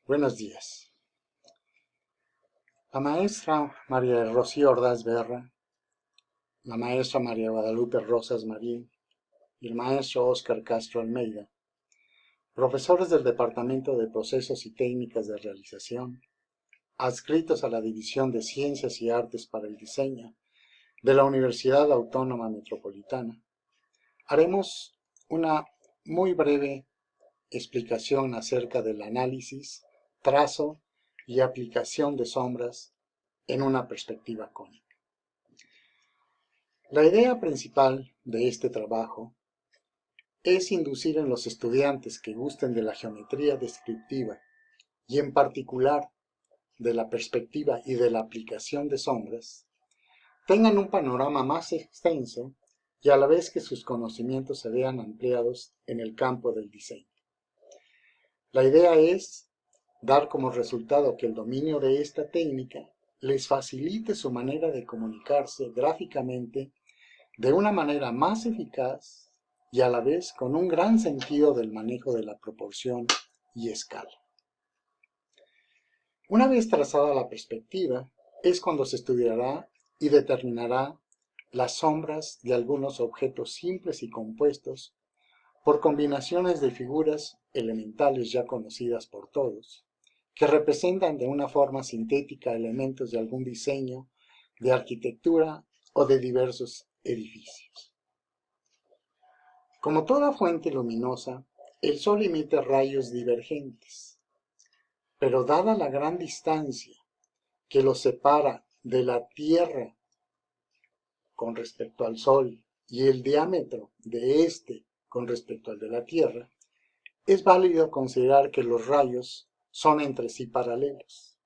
Buenos días. La maestra María Rocío Ordaz Berra, la maestra María Guadalupe Rosas Marín y el maestro Óscar Castro Almeida, profesores del Departamento de Procesos y Técnicas de Realización, adscritos a la División de Ciencias y Artes para el Diseño de la Universidad Autónoma Metropolitana, haremos una muy breve explicación acerca del análisis, trazo y aplicación de sombras en una perspectiva cónica. La idea principal de este trabajo es inducir en los estudiantes que gusten de la geometría descriptiva y en particular de la perspectiva y de la aplicación de sombras, tengan un panorama más extenso y a la vez que sus conocimientos se vean ampliados en el campo del diseño. La idea es dar como resultado que el dominio de esta técnica les facilite su manera de comunicarse gráficamente de una manera más eficaz y a la vez con un gran sentido del manejo de la proporción y escala. Una vez trazada la perspectiva, es cuando se estudiará y determinará las sombras de algunos objetos simples y compuestos por combinaciones de figuras elementales ya conocidas por todos, que representan de una forma sintética elementos de algún diseño, de arquitectura o de diversos edificios. Como toda fuente luminosa, el Sol emite rayos divergentes, pero dada la gran distancia que los separa de la Tierra con respecto al Sol y el diámetro de éste con respecto al de la Tierra, es válido considerar que los rayos son entre sí paralelos.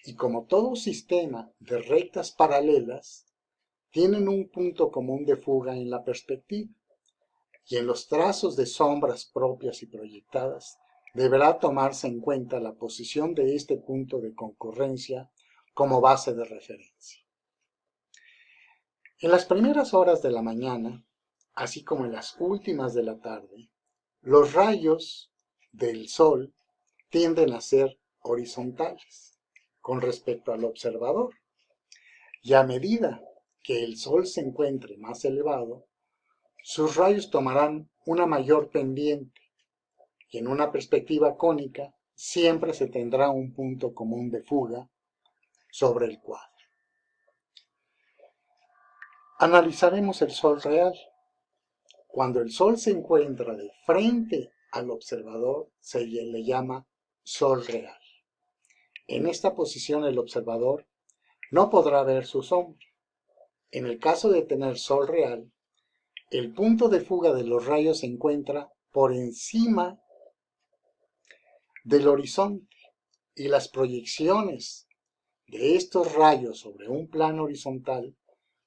Y como todo sistema de rectas paralelas, tienen un punto común de fuga en la perspectiva, y en los trazos de sombras propias y proyectadas deberá tomarse en cuenta la posición de este punto de concurrencia como base de referencia. En las primeras horas de la mañana, así como en las últimas de la tarde, los rayos del Sol tienden a ser horizontales con respecto al observador, y a medida que el Sol se encuentre más elevado, sus rayos tomarán una mayor pendiente, y en una perspectiva cónica siempre se tendrá un punto común de fuga sobre el cuadro. Analizaremos el Sol real. Cuando el Sol se encuentra de frente al observador, se le llama Sol real. En esta posición el observador no podrá ver su sombra. En el caso de tener Sol real, el punto de fuga de los rayos se encuentra por encima del horizonte y las proyecciones de estos rayos sobre un plano horizontal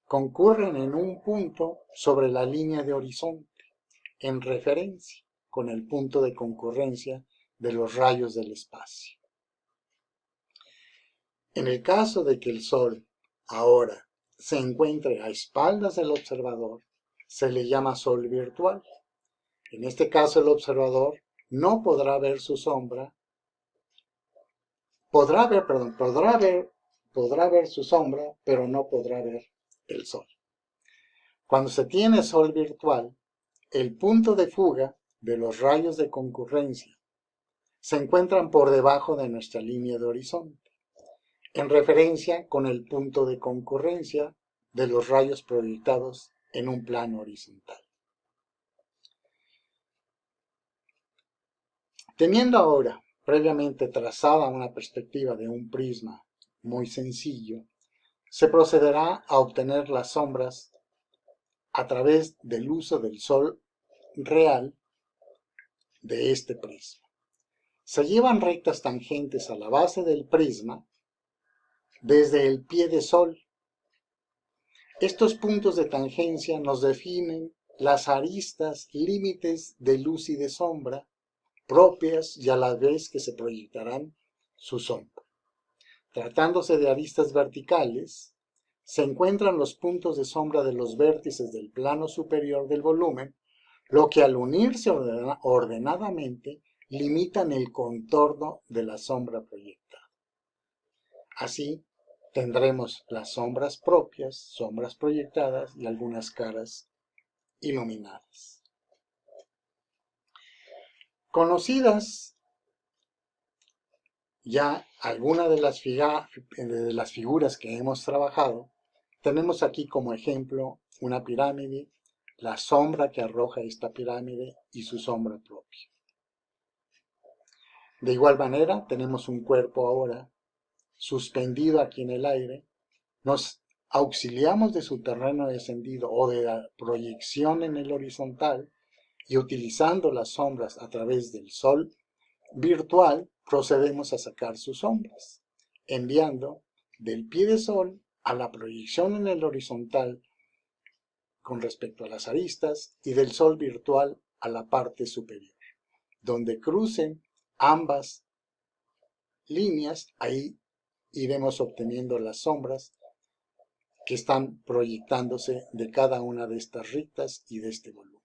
concurren en un punto sobre la línea de horizonte, en referencia con el punto de concurrencia de los rayos del espacio. En el caso de que el Sol ahora se encuentre a espaldas del observador, se le llama Sol virtual. En este caso el observador no podrá ver su sombra, podrá ver su sombra, pero no podrá ver el Sol. Cuando se tiene Sol virtual, el punto de fuga de los rayos de concurrencia se encuentran por debajo de nuestra línea de horizonte, en referencia con el punto de concurrencia de los rayos proyectados en un plano horizontal. Teniendo ahora previamente trazada una perspectiva de un prisma muy sencillo, se procederá a obtener las sombras a través del uso del Sol real de este prisma. Se llevan rectas tangentes a la base del prisma desde el pie de Sol. Estos puntos de tangencia nos definen las aristas límites de luz y de sombra propias y a la vez que se proyectarán su sombra. Tratándose de aristas verticales, se encuentran los puntos de sombra de los vértices del plano superior del volumen, lo que al unirse ordenadamente limitan el contorno de la sombra proyectada. Así tendremos las sombras propias, sombras proyectadas y algunas caras iluminadas. Conocidas ya algunas de las figuras que hemos trabajado, tenemos aquí como ejemplo una pirámide, la sombra que arroja esta pirámide y su sombra propia. De igual manera, tenemos un cuerpo ahora suspendido aquí en el aire. Nos auxiliamos de su terreno descendido o de la proyección en el horizontal y utilizando las sombras a través del sol virtual, procedemos a sacar sus sombras, enviando del pie de sol a la proyección en el horizontal con respecto a las aristas y del sol virtual a la parte superior. Donde crucen ambas líneas, ahí iremos obteniendo las sombras que están proyectándose de cada una de estas rectas y de este volumen.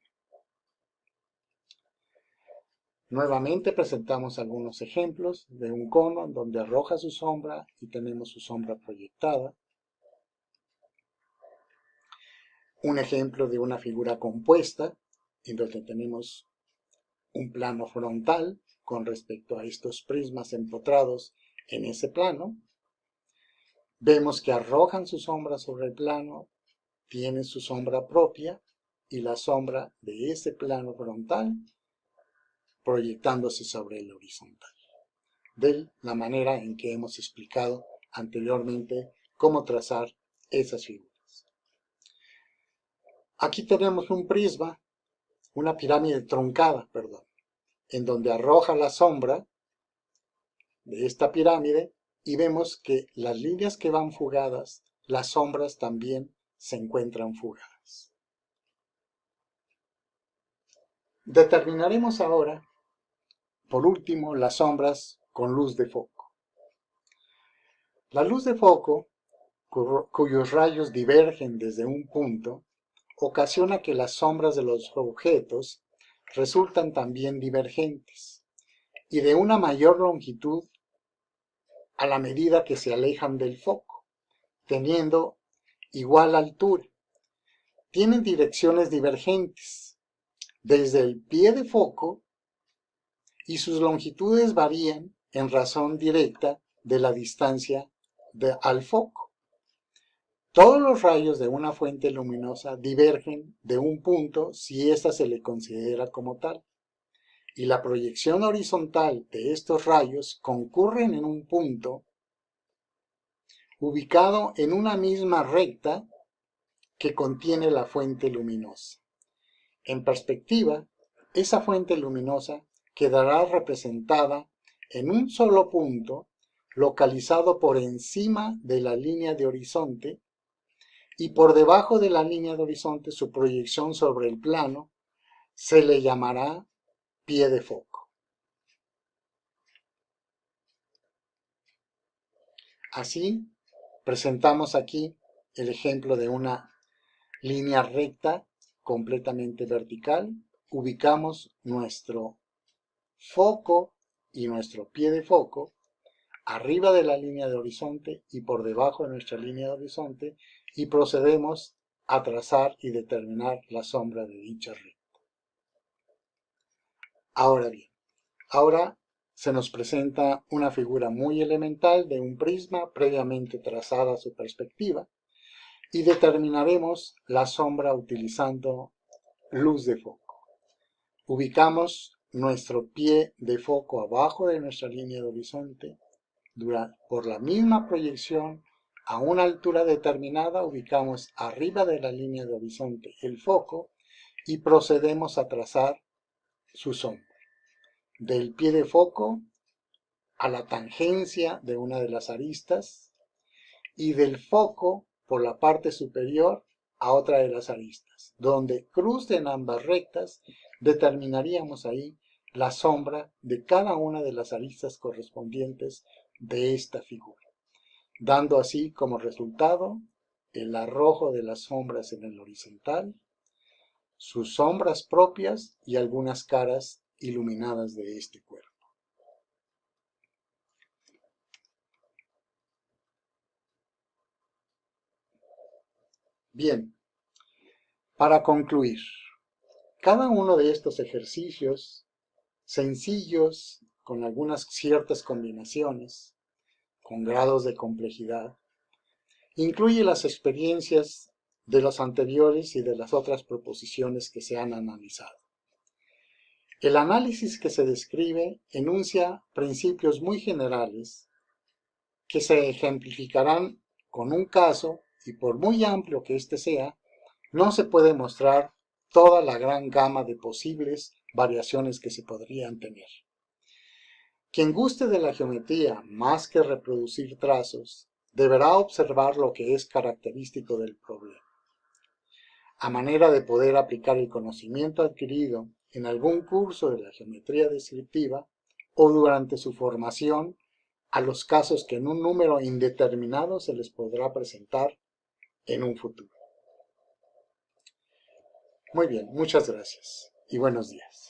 Nuevamente presentamos algunos ejemplos de un cono donde arroja su sombra y tenemos su sombra proyectada. Un ejemplo de una figura compuesta en donde tenemos un plano frontal con respecto a estos prismas empotrados en ese plano. Vemos que arrojan su sombra sobre el plano, tienen su sombra propia y la sombra de ese plano frontal proyectándose sobre el horizontal, de la manera en que hemos explicado anteriormente cómo trazar esas figuras. Aquí tenemos un prisma, una pirámide truncada, en donde arroja la sombra de esta pirámide y vemos que las líneas que van fugadas, las sombras también se encuentran fugadas. Determinaremos ahora, por último, las sombras con luz de foco. La luz de foco, cuyos rayos divergen desde un punto, ocasiona que las sombras de los objetos resultan también divergentes y de una mayor longitud a la medida que se alejan del foco, teniendo igual altura. Tienen direcciones divergentes desde el pie de foco y sus longitudes varían en razón directa de la distancia al foco. Todos los rayos de una fuente luminosa divergen de un punto si ésta se le considera como tal, y la proyección horizontal de estos rayos concurren en un punto ubicado en una misma recta que contiene la fuente luminosa. En perspectiva, esa fuente luminosa quedará representada en un solo punto localizado por encima de la línea de horizonte y por debajo de la línea de horizonte su proyección sobre el plano se le llamará pie de foco. Así, presentamos aquí el ejemplo de una línea recta completamente vertical. Ubicamos nuestro foco y nuestro pie de foco arriba de la línea de horizonte y por debajo de nuestra línea de horizonte y procedemos a trazar y determinar la sombra de dicha recta. Ahora bien, ahora se nos presenta una figura muy elemental de un prisma previamente trazada su perspectiva y determinaremos la sombra utilizando luz de foco. Ubicamos nuestro pie de foco abajo de nuestra línea de horizonte. Por la misma proyección, a una altura determinada, ubicamos arriba de la línea de horizonte el foco y procedemos a trazar su sombra. Del pie de foco a la tangencia de una de las aristas y del foco por la parte superior a otra de las aristas. Donde crucen ambas rectas, determinaríamos ahí la sombra de cada una de las aristas correspondientes de esta figura, dando así como resultado el arrojo de las sombras en el horizontal, sus sombras propias y algunas caras iluminadas de este cuerpo. Bien, para concluir, cada uno de estos ejercicios, sencillos, con algunas ciertas combinaciones, con grados de complejidad, incluye las experiencias de los anteriores y de las otras proposiciones que se han analizado. El análisis que se describe enuncia principios muy generales que se ejemplificarán con un caso y por muy amplio que éste sea, no se puede mostrar toda la gran gama de posibles variaciones que se podrían tener. Quien guste de la geometría más que reproducir trazos, deberá observar lo que es característico del problema, a manera de poder aplicar el conocimiento adquirido en algún curso de la geometría descriptiva o durante su formación a los casos que en un número indeterminado se les podrá presentar en un futuro. Muy bien, muchas gracias y buenos días.